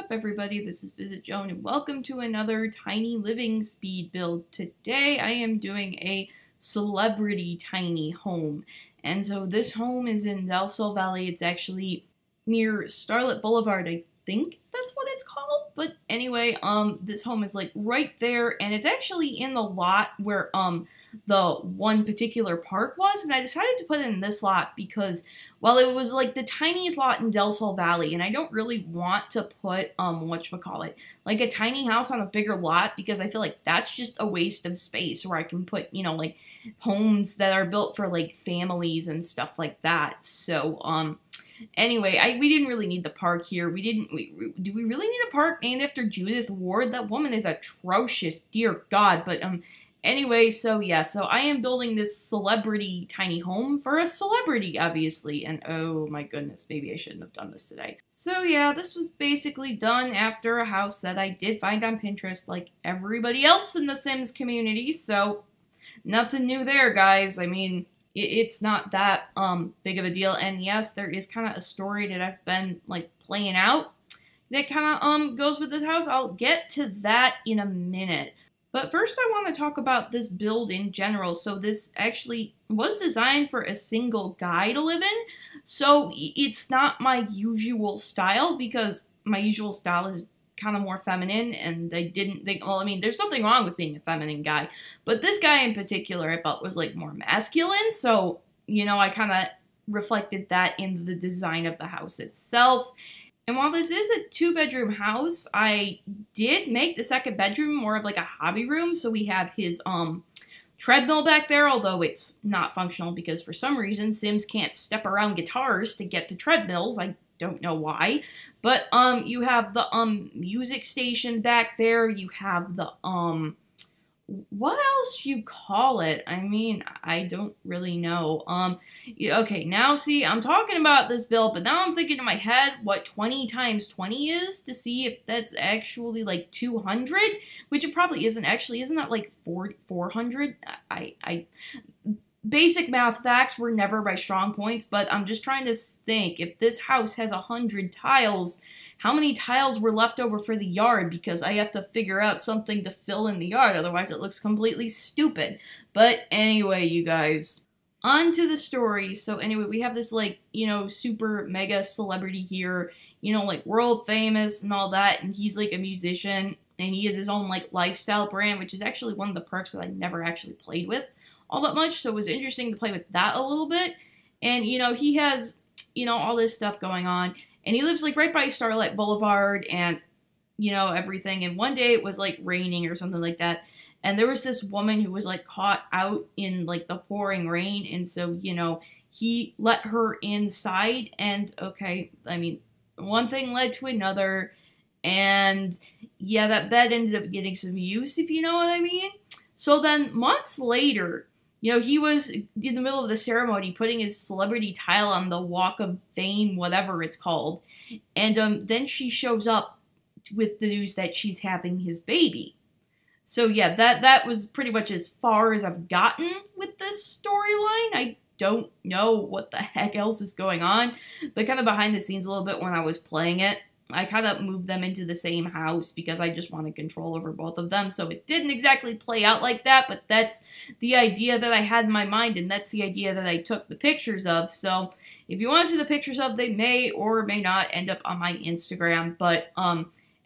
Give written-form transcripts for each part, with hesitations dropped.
up, everybody? This is VisitJoan, and welcome to another tiny living speed build. Today I am doing a celebrity tiny home, and so this home is in Del Sol Valley. It's actually near Starlit Boulevard, I think that's what it's called. But anyway, this home is like right there, and it's actually in the lot where the one particular park was, and I decided to put it in this lot because, well, it was like the tiniest lot in Del Sol Valley, and I don't really want to put whatchamacallit, like a tiny house on a bigger lot, because I feel like that's just a waste of space where I can put, you know, like homes that are built for like families and stuff like that. So anyway, we didn't really need the park here. Do we really need a park named after Judith Ward? That woman is atrocious, dear God. But anyway, so yeah, so I am building this celebrity tiny home for a celebrity, obviously. And oh my goodness, maybe I shouldn't have done this today. So yeah, this was basically done after a house that I did find on Pinterest, like everybody else in the Sims community. So nothing new there, guys. I mean, it's not that big of a deal. And yes, there is kind of a story that I've been like playing out that kind of goes with this house. I'll get to that in a minute. But first I want to talk about this build in general. So this actually was designed for a single guy to live in. So it's not my usual style, because my usual style is kind of more feminine, and they didn't think, well, I mean, there's nothing wrong with being a feminine guy, but this guy in particular I felt was like more masculine, so, you know, I kind of reflected that in the design of the house itself. And while this is a 2-bedroom house, I did make the second bedroom more of like a hobby room, so we have his treadmill back there, although it's not functional because for some reason Sims can't step around guitars to get to treadmills. I don't know why. But you have the music station back there. You have the what else you call it? I mean, I don't really know. Okay, now see, I'm talking about this build, but now I'm thinking in my head what 20 times 20 is to see if that's actually like 200, which it probably isn't. Actually, isn't that like 400? Basic math facts were never my strong points, but I'm just trying to think, if this house has 100 tiles, how many tiles were left over for the yard? Because I have to figure out something to fill in the yard, otherwise it looks completely stupid. But anyway, you guys, on to the story. So anyway, we have this, like, you know, super mega celebrity here, you know, like world famous and all that, and he's like a musician, and he has his own like lifestyle brand, which is actually one of the perks that I never actually played with all that much, so it was interesting to play with that a little bit. And, you know, he has, you know, all this stuff going on, and he lives like right by Starlight Boulevard and, you know, everything. And one day it was like raining or something like that, and there was this woman who was like caught out in like the pouring rain, and so, you know, he let her inside. And okay, I mean, one thing led to another, and yeah, that bed ended up getting some use, if you know what I mean. So then months later, you know, he was in the middle of the ceremony putting his celebrity tile on the Walk of Fame, whatever it's called. And then she shows up with the news that she's having his baby. So yeah, that was pretty much as far as I've gotten with this storyline. I don't know what the heck else is going on, but kind of behind the scenes a little bit when I was playing it, I kind of moved them into the same house because I just wanted control over both of them. So it didn't exactly play out like that, but that's the idea that I had in my mind, and that's the idea that I took the pictures of. So if you want to see the pictures of, they may or may not end up on my Instagram. But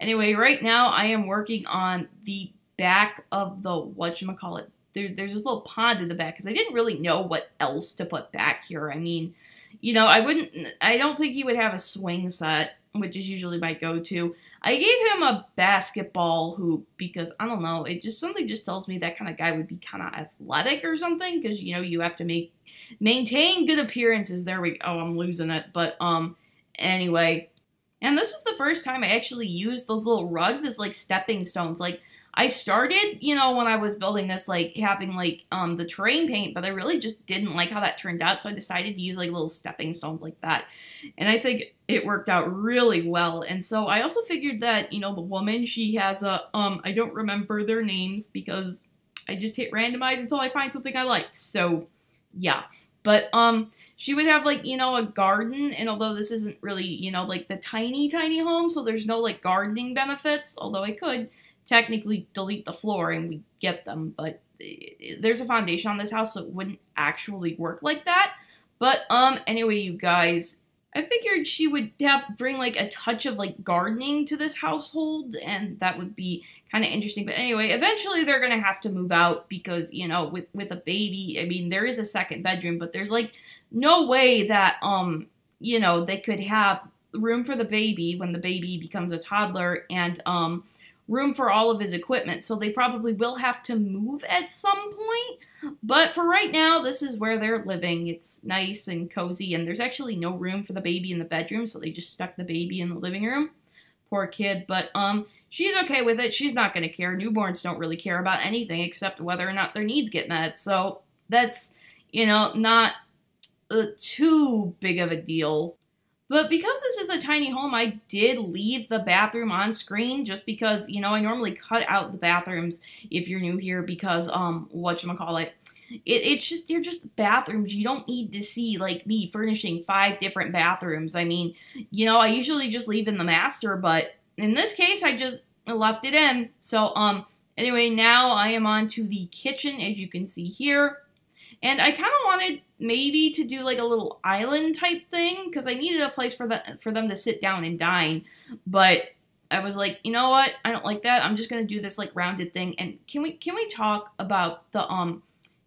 anyway, right now I am working on the back of the whatchamacallit. There's this little pond in the back because I didn't really know what else to put back here. I mean, you know, I don't think he would have a swing set, which is usually my go-to. I gave him a basketball hoop because, I don't know, something just tells me that kind of guy would be kind of athletic or something, because, you know, you have to maintain good appearances. There we go. Oh, I'm losing it. But, anyway. And this was the first time I actually used those little rugs as, like, stepping stones. Like, I started, you know, when I was building this, like, having, like, the terrain paint, but I really just didn't like how that turned out, so I decided to use, like, little stepping stones like that. And I think it worked out really well. And so I also figured that, you know, the woman, she has a, I don't remember their names because I just hit randomize until I find something I like. So, yeah. But, she would have, like, you know, a garden, and although this isn't really, you know, like, the tiny, tiny home, so there's no, like, gardening benefits, although I could technically delete the floor and we get them, but there's a foundation on this house, so it wouldn't actually work like that. But, anyway, you guys, I figured she would bring, like, a touch of, like, gardening to this household, and that would be kind of interesting. But anyway, eventually they're gonna have to move out because, you know, with a baby, I mean, there is a second bedroom, but there's, like, no way that, you know, they could have room for the baby when the baby becomes a toddler, and, room for all of his equipment, so they probably will have to move at some point, but for right now, this is where they're living. It's nice and cozy, and there's actually no room for the baby in the bedroom, so they just stuck the baby in the living room. Poor kid, but, she's okay with it. She's not gonna care. Newborns don't really care about anything except whether or not their needs get met, so that's, you know, not too big of a deal. But because this is a tiny home, I did leave the bathroom on screen just because, you know, I normally cut out the bathrooms if you're new here because, whatchamacallit, it's just, they're just bathrooms. You don't need to see, like, me furnishing 5 different bathrooms. I mean, you know, I usually just leave in the master, but in this case, I just left it in. So, anyway, now I am on to the kitchen, as you can see here. And I kind of wanted maybe to do like a little island type thing because I needed a place for them to sit down and dine. But I was like, you know what? I don't like that. I'm just gonna do this like rounded thing. And can we talk about the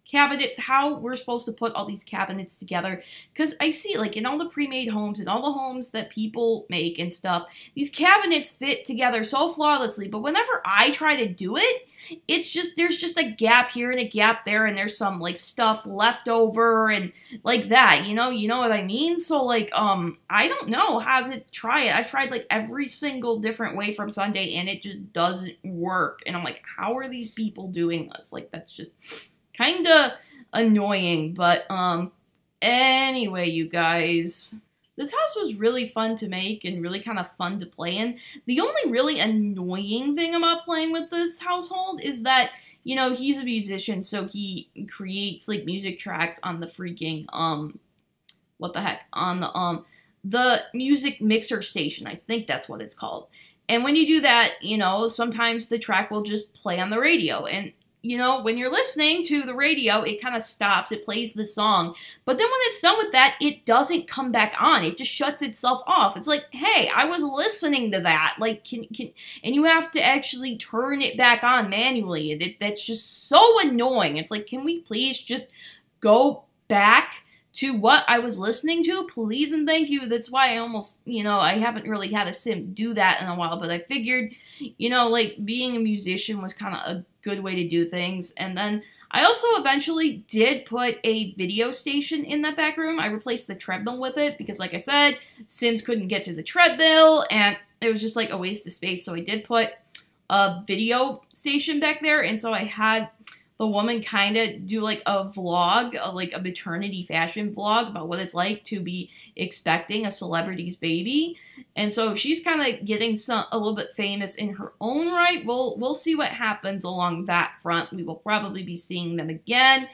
cabinets, how we're supposed to put all these cabinets together? Because I see, like, in all the pre-made homes and all the homes that people make and stuff, these cabinets fit together so flawlessly, but whenever I try to do it, it's just, there's just a gap here and a gap there, and there's some, like, stuff left over and like that, you know what I mean? So, like, I don't know how to try it. I've tried, like, every single different way from Sunday, and it just doesn't work, and I'm like, how are these people doing this? Like, that's just kind of annoying, but, anyway, you guys, this house was really fun to make and really kind of fun to play in. The only really annoying thing about playing with this household is that, you know, he's a musician, so he creates, like, music tracks on the freaking, what the heck, on the music mixer station, I think that's what it's called. And when you do that, you know, sometimes the track will just play on the radio, and you know, when you're listening to the radio, it kind of stops, it plays the song, but then when it's done with that, it doesn't come back on, it just shuts itself off. It's like, hey, I was listening to that, like, and you have to actually turn it back on manually, that's just so annoying. It's like, can we please just go back to what I was listening to, please and thank you. That's why I almost, you know, I haven't really had a sim do that in a while, but I figured, you know, like, being a musician was kind of a good way to do things. And then I also eventually did put a video station in that back room. I replaced the treadmill with it because, like I said, Sims couldn't get to the treadmill and it was just like a waste of space. So I did put a video station back there, and so I had the woman kind of do like a vlog, like a maternity fashion vlog about what it's like to be expecting a celebrity's baby. And so she's kind of getting a little bit famous in her own right. We'll see what happens along that front. We will probably be seeing them again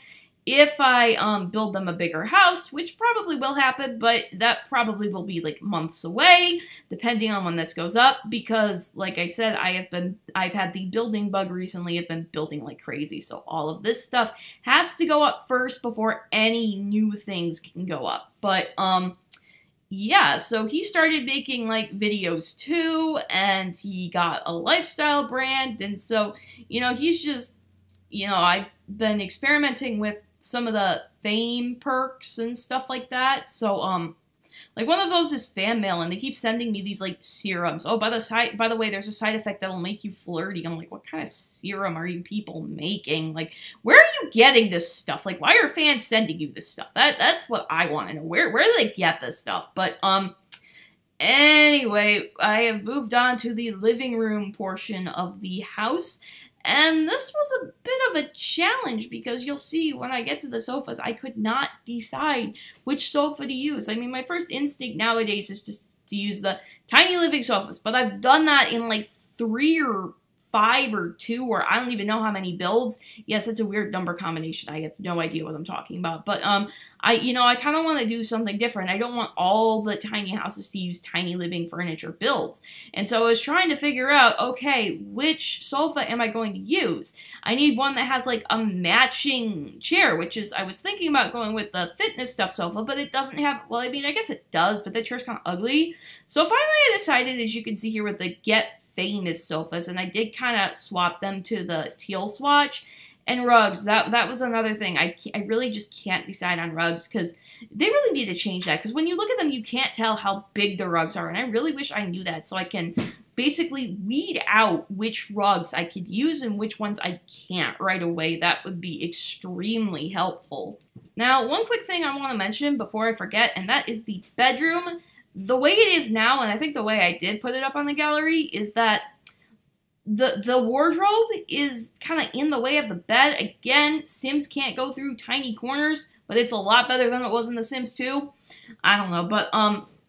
if I build them a bigger house, which probably will happen, but that probably will be like months away, depending on when this goes up, because like I said, I've had the building bug recently. I've been building like crazy, so all of this stuff has to go up first before any new things can go up. But yeah, so he started making like videos too, and he got a lifestyle brand, and so, you know, he's just, you know, I've been experimenting with some of the fame perks and stuff like that. So, like, one of those is fan mail, and they keep sending me these, like, serums. Oh, by the way, there's a side effect that'll make you flirty. I'm like, what kind of serum are you people making? Like, where are you getting this stuff? Like, why are fans sending you this stuff? That's what I want to know. Where do they get this stuff? But, anyway, I have moved on to the living room portion of the house. And this was a bit of a challenge because you'll see when I get to the sofas, I could not decide which sofa to use. I mean, my first instinct nowadays is just to use the tiny living sofas, but I've done that in like 3 or 5 or 2 or I don't even know how many builds. Yes, it's a weird number combination. I have no idea what I'm talking about. But I kind of want to do something different. I don't want all the tiny houses to use tiny living furniture builds. And so I was trying to figure out, okay, which sofa am I going to use? I need one that has like a matching chair, which is, I was thinking about going with the fitness stuff sofa, but it doesn't have, well, I mean, I guess it does, but that chair's kind of ugly. So finally I decided, as you can see here, with the Get Famous sofas, and I did kind of swap them to the teal swatch. And rugs, that was another thing. I really just can't decide on rugs, because they really need to change that, because when you look at them, you can't tell how big the rugs are, and I really wish I knew that, so I can basically weed out which rugs I could use and which ones I can't right away. That would be extremely helpful. Now, one quick thing I want to mention before I forget, and that is the bedroom. The way it is now, and I think the way I did put it up on the gallery, is that the wardrobe is kind of in the way of the bed. Again, Sims can't go through tiny corners, but it's a lot better than it was in The Sims 2. I don't know, but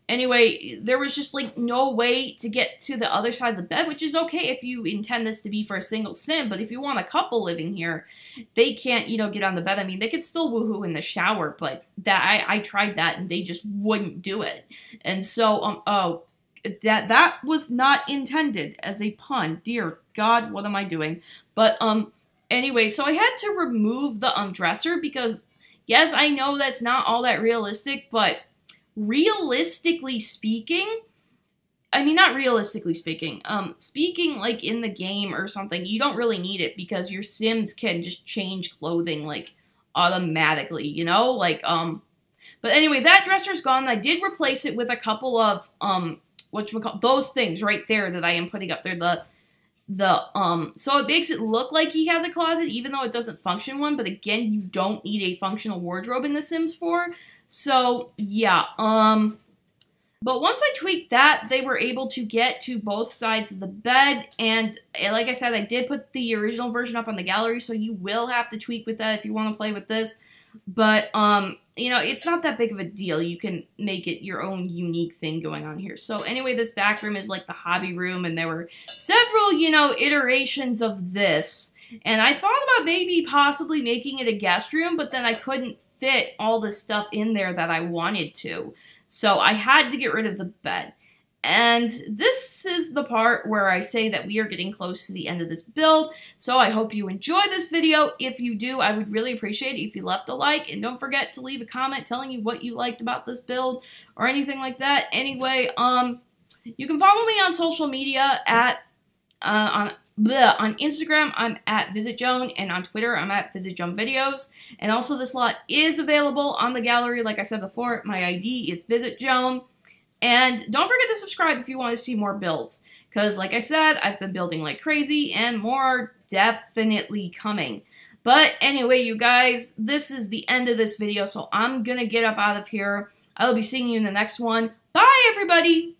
anyway, there was just like no way to get to the other side of the bed, which is okay if you intend this to be for a single Sim, but if you want a couple living here, they can't, get on the bed. I mean, they could still woohoo in the shower, but that I tried that and they just wouldn't do it. And so, that was not intended as a pun. Dear God, what am I doing? But, anyway, so I had to remove the dresser because, yes, I know that's not all that realistic, but realistically speaking, I mean, not realistically speaking, speaking like in the game or something, you don't really need it because your Sims can just change clothing, like, automatically, but anyway, that dresser's gone. I did replace it with a couple of, those things right there that I am putting up there, so it makes it look like he has a closet, even though it doesn't function one, but again, you don't need a functional wardrobe in The Sims 4, so, yeah, but once I tweaked that, they were able to get to both sides of the bed, and like I said, I did put the original version up on the gallery, so you will have to tweak with that if you want to play with this, but, it's not that big of a deal. You can make it your own unique thing going on here. So anyway, this back room is like the hobby room, and there were several, iterations of this, and I thought about maybe possibly making it a guest room, but then I couldn't fit all the stuff in there that I wanted to. So I had to get rid of the bed. And this is the part where I say that we are getting close to the end of this build. So I hope you enjoy this video. If you do, I would really appreciate it if you left a like. And don't forget to leave a comment telling you what you liked about this build or anything like that. Anyway, you can follow me on social media at, on Instagram, I'm at VisitJoan, and on Twitter, I'm at VisitJoan Videos. And also, this lot is available on the gallery. Like I said before, my ID is VisitJoan. And don't forget to subscribe if you want to see more builds, because like I said, I've been building like crazy, and more are definitely coming. But anyway, you guys, this is the end of this video, so I'm gonna get up out of here. I'll be seeing you in the next one. Bye, everybody!